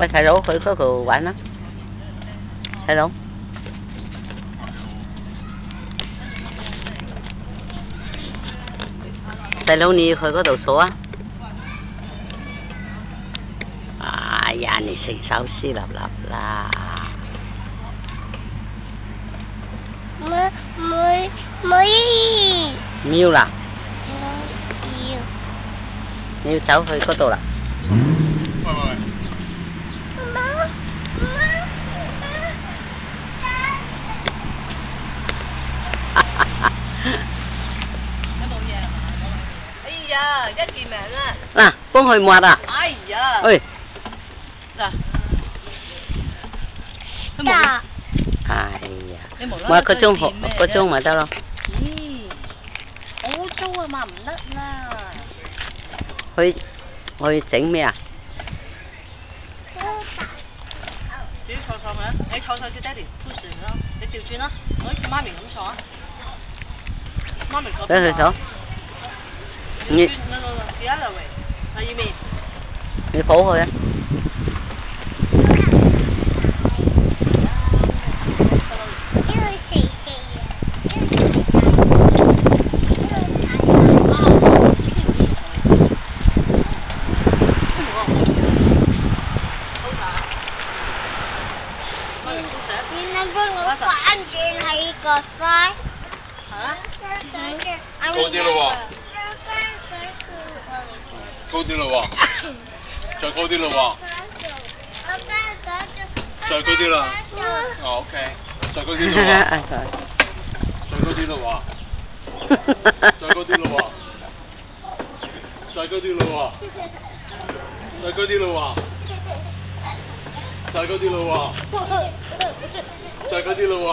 喂，細佬去嗰度玩啦，細佬。細佬你去嗰度數啊！哎呀，你成手濕立立啦！唔要啦！你要走去嗰度啦！喂。一件名啊！嗱，幫佢抹啊！哎呀！喂，嗱，哎呀，抹個鐘咪得咯。咦，好糟啊嘛，唔得啦。去整咩啊？自己坐咪，你坐叫爹哋 push 嚟咯，你調轉啦，我好似媽咪咁坐啊。媽咪坐。俾佢坐。你the other way，喺呢邊。你抱佢啊！你能幫我反轉喺個腮？高啲咯喎！高啲咯喎！再高啲咯喎！再高啲啦！哦 ，OK， 再高啲咯喎！再高啲咯喎！再高啲咯喎！再高啲咯喎！再高啲咯喎！再高啲咯喎！再高啲咯喎！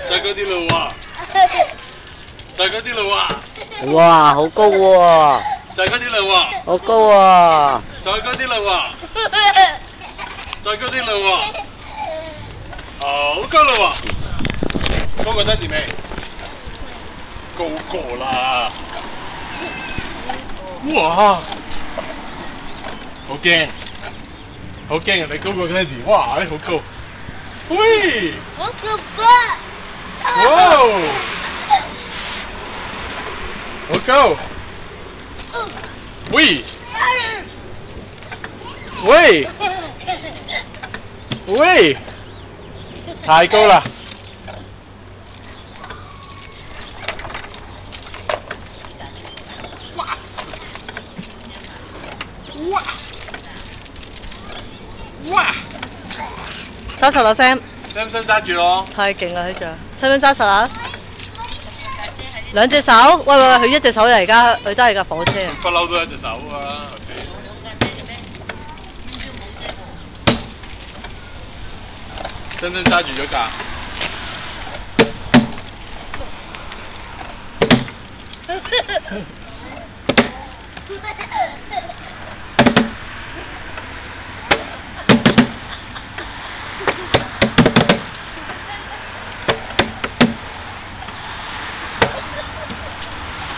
再高啲咯喎！再高啲咯喎！哇，好高喎！再高啲咯喎！好高喎！再高啲咯喎！再高啲咯喎！好高咯喎！高過爹哋未？高過啦！哇！好驚！好驚人哋高過爹哋，哇！好高！喂！我哥哥。哇！好高！喂！喂！喂！太高啦！哇！哇！哇！揸實啦 Sam， 使唔使揸住咯？太勁啦呢隻，使唔使揸實啊？兩隻手，喂，佢一隻手嚟，而家佢揸係架火車。不嬲都一隻手啊！使唔使揸住咗架？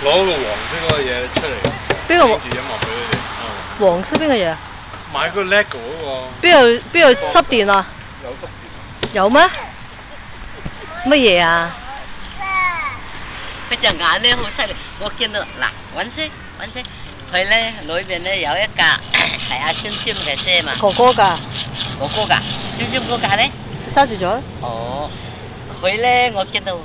攞個黃色嗰個嘢出嚟，邊個？住音樂俾佢哋。黃色邊個嘢啊？買個 LEGO 嗰個。邊度濕電啊？有濕電。有咩？乜嘢啊？佢隻眼咧好犀利，我見到嗱，揾先，佢咧裏邊咧有一架係阿尖尖嘅車嘛。哥哥㗎。哥哥㗎，尖尖嗰架咧？揸住咗。哦，佢咧我見到。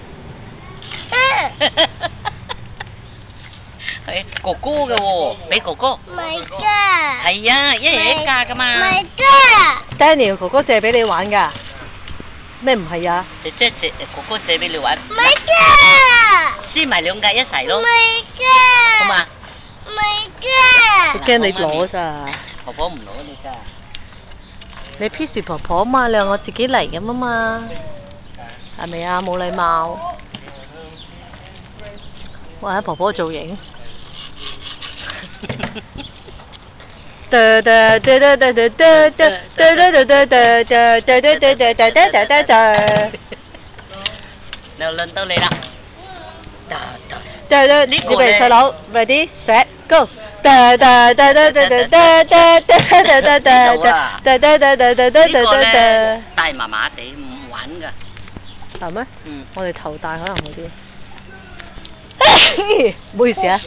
係哥哥嘅喎，俾哥哥。唔係㗎。係啊，一人一架㗎嘛。唔係㗎。Daniel 哥哥借俾你玩㗎。咩唔係啊？姐哥哥借俾你玩。唔係㗎。黐埋兩架一齊咯。唔係㗎。好嘛？唔係㗎。佢驚你攞咋？婆婆唔攞你㗎。你 P 婆婆嘛，你話我自己嚟咁啊嘛，係咪啊？冇禮貌。哇！婆婆造型。又輪到你啦！預備細佬 ，ready set go。大麻麻地唔玩㗎。係咩？嗯。我哋頭大可能好啲。唔好意思啊。